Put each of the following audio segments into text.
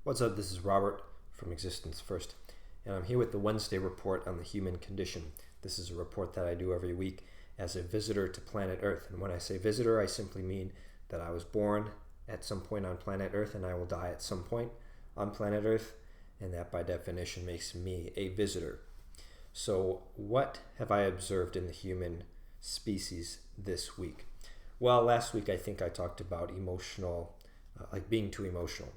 What's up? This is Robert from Existence First, and I'm here with the Wednesday report on the human condition. This is a report that I do every week as a visitor to planet Earth. And when I say visitor, I simply mean that I was born at some point on planet Earth and I will die at some point on planet Earth, and that by definition makes me a visitor. So what have I observed in the human species this week? Well, last week I think I talked about being too emotional.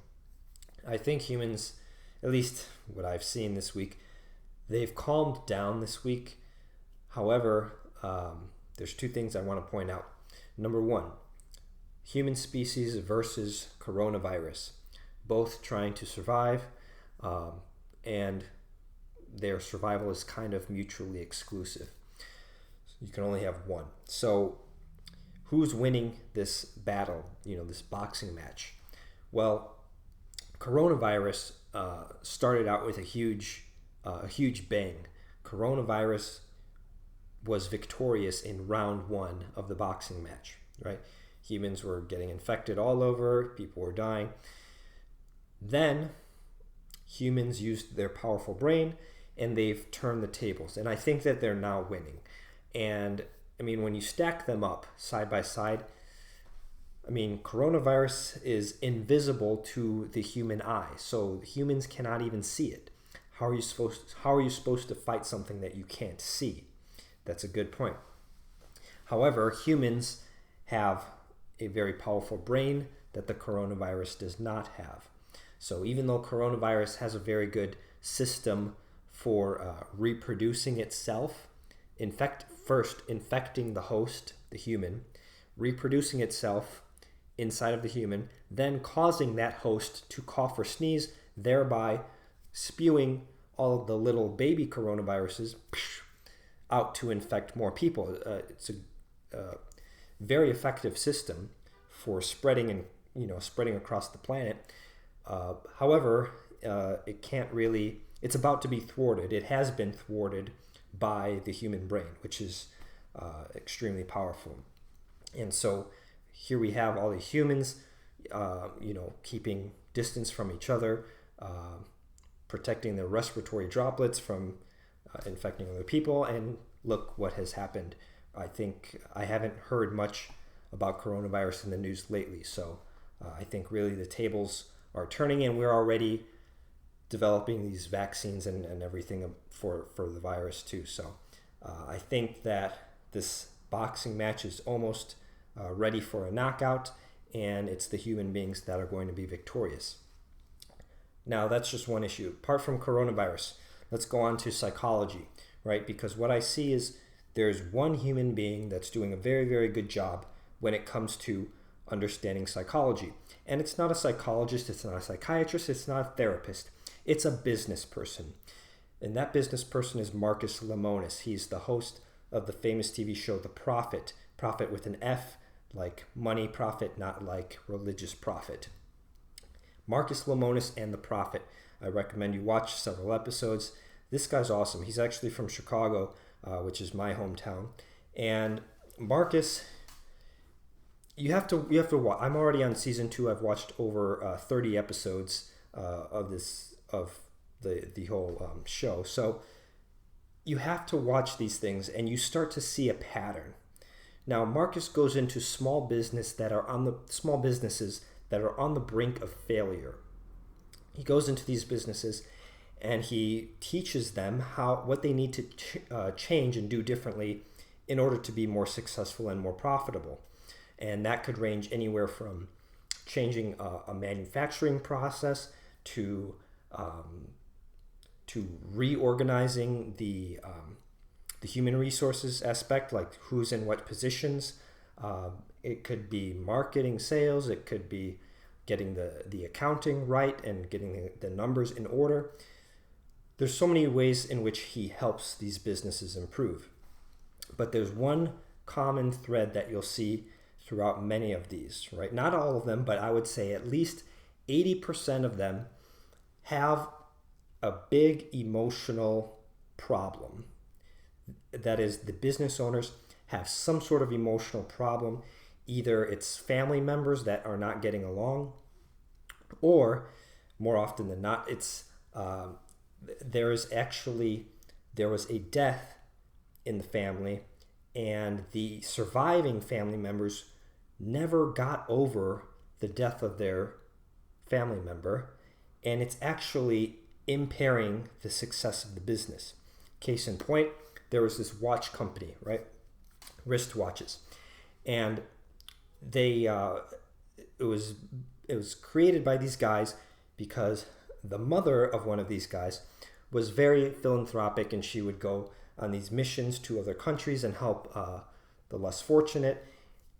I think humans, at least what I've seen this week, they've calmed down this week. However, there's two things I want to point out. Number one, human species versus coronavirus, both trying to survive, and their survival is kind of mutually exclusive. You can only have one. So who's winning this battle, this boxing match? Well, coronavirus started out with a huge bang. Coronavirus was victorious in round one of the boxing match, right? Humans were getting infected all over, people were dying. Then humans used their powerful brain and they've turned the tables. And I think that they're now winning. And I mean, when you stack them up side by side, coronavirus is invisible to the human eye, so humans cannot even see it. How are you supposed to fight something that you can't see? That's a good point. However, humans have a very powerful brain that the coronavirus does not have. So even though coronavirus has a very good system for reproducing itself, first infecting the host, the human, reproducing itself inside of the human, then causing that host to cough or sneeze, thereby spewing all of the little baby coronaviruses out to infect more people. It's a very effective system for spreading across the planet. However, it's about to be thwarted. It has been thwarted by the human brain, which is extremely powerful. And so here we have all the humans, keeping distance from each other, protecting their respiratory droplets from infecting other people. And look what has happened. I think I haven't heard much about coronavirus in the news lately. So I think really the tables are turning, and we're already developing these vaccines and everything for the virus too. So I think that this boxing match is almost ready for a knockout, and it's the human beings that are going to be victorious. Now, that's just one issue. Apart from coronavirus, let's go on to psychology, right? Because what I see is there's one human being that's doing a very, very good job when it comes to understanding psychology. And it's not a psychologist, it's not a psychiatrist, it's not a therapist. It's a business person. And that business person is Marcus Lemonis. He's the host of the famous TV show The Prophet. Prophet with an F, like money profit, not like religious profit. Marcus Lemonis and The Prophet. I recommend you watch several episodes. This guy's awesome. He's actually from Chicago, which is my hometown. And Marcus, you have to watch. I'm already on season 2. I've watched over 30 episodes of the whole show. So you have to watch these things, and you start to see a pattern. Now, Marcus goes into small businesses that are on the brink of failure. He goes into these businesses and he teaches them what they need to change and do differently in order to be more successful and more profitable. And that could range anywhere from changing a manufacturing process to reorganizing the human resources aspect, like who's in what positions. It could be marketing, sales. It could be getting the accounting right and getting the numbers in order. There's so many ways in which he helps these businesses improve. But there's one common thread that you'll see throughout many of these, right? Not all of them, but I would say at least 80% of them have a big emotional problem. That is, the business owners have some sort of emotional problem. Either it's family members that are not getting along, or more often than not, it's there was a death in the family, and the surviving family members never got over the death of their family member, and it's actually impairing the success of the business. Case in point, there was this watch company, right? Wristwatches, and they it was created by these guys because the mother of one of these guys was very philanthropic, and she would go on these missions to other countries and help the less fortunate.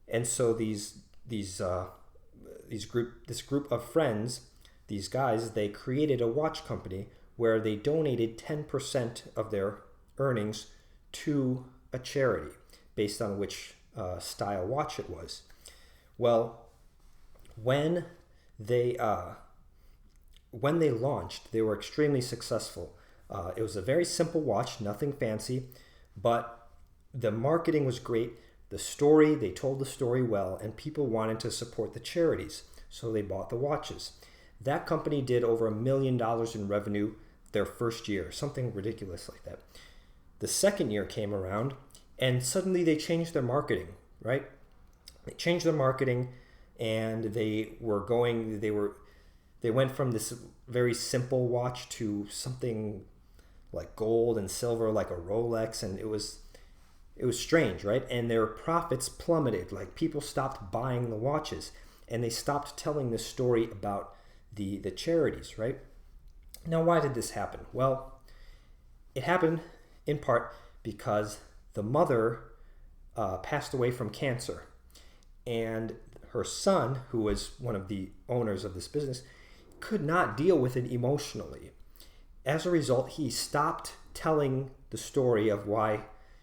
And so this group of friends, these guys, they created a watch company where they donated 10% of their earnings to a charity based on which style watch it was. Well, when they launched, they were extremely successful. It was a very simple watch, nothing fancy, but the marketing was great. They told the story well, and people wanted to support the charities, so they bought the watches. That company did over $1 million in revenue their first year, something ridiculous like that. The second year came around, and suddenly they changed their marketing, right? They changed their marketing, and they went from this very simple watch to something like gold and silver, like a Rolex, and it was strange, right? And their profits plummeted. Like, people stopped buying the watches, and they stopped telling the story about the charities, right? Now, why did this happen? Well, it happened in part because the mother passed away from cancer, and her son, who was one of the owners of this business, could not deal with it emotionally. As a result, he stopped telling the story of why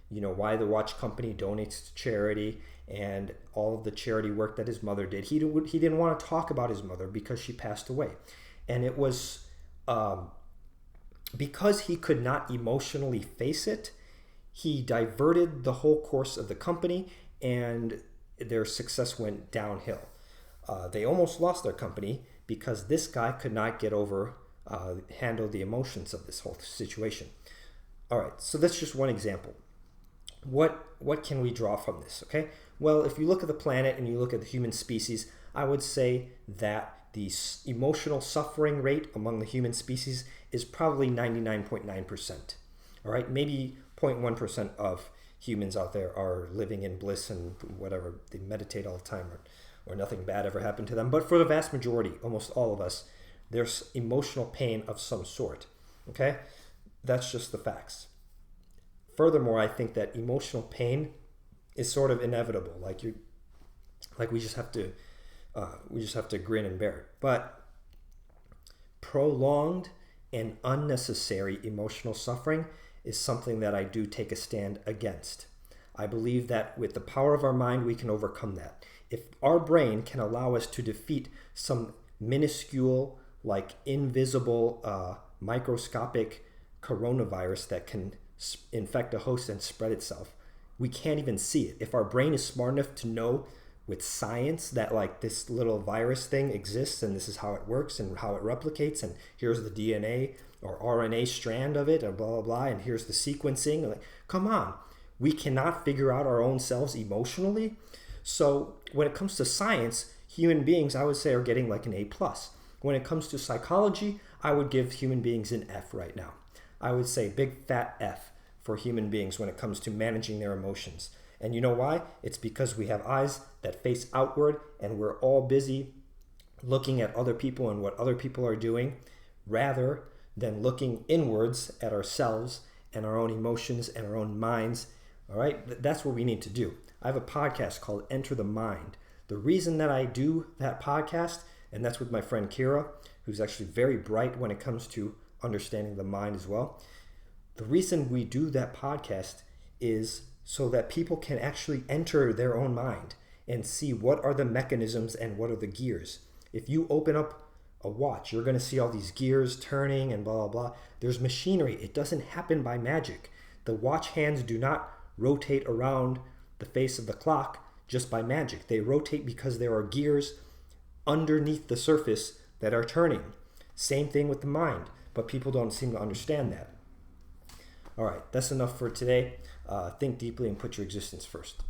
the watch company donates to charity and all of the charity work that his mother did. He didn't want to talk about his mother because she passed away. And it was because he could not emotionally face it, he diverted the whole course of the company, and their success went downhill. They almost lost their company because this guy could not handle the emotions of this whole situation. All right, so that's just one example. What can we draw from this? Okay, well, if you look at the planet and you look at the human species, I would say that the emotional suffering rate among the human species is probably 99.9%. All right, maybe 0.1% of humans out there are living in bliss and whatever, they meditate all the time, or nothing bad ever happened to them. But for the vast majority, almost all of us, there's emotional pain of some sort. Okay, that's just the facts. Furthermore, I think that emotional pain is sort of inevitable. We just have to grin and bear it. But prolonged and unnecessary emotional suffering is something that I do take a stand against. I believe that with the power of our mind, we can overcome that. If our brain can allow us to defeat some minuscule, invisible, microscopic coronavirus that can infect a host and spread itself, we can't even see it. If our brain is smart enough to know with science that this little virus thing exists and this is how it works and how it replicates, and here's the DNA or RNA strand of it, and blah blah blah, and here's the sequencing, come on, we cannot figure out our own selves emotionally. So when it comes to science, human beings, I would say, are getting an A+. When it comes to psychology, I would give human beings an F right now. I would say big fat F for human beings when it comes to managing their emotions. And you know why? It's because we have eyes that face outward, and we're all busy looking at other people and what other people are doing rather than looking inwards at ourselves and our own emotions and our own minds. All right? That's what we need to do. I have a podcast called Enter the Mind. The reason that I do that podcast, and that's with my friend Kira, who's actually very bright when it comes to understanding the mind as well. The reason we do that podcast is so that people can actually enter their own mind and see what are the mechanisms and what are the gears. If you open up a watch, you're going to see all these gears turning and blah, blah, blah. There's machinery. It doesn't happen by magic. The watch hands do not rotate around the face of the clock just by magic. They rotate because there are gears underneath the surface that are turning. Same thing with the mind, but people don't seem to understand that. All right, that's enough for today. Think deeply and put your existence first.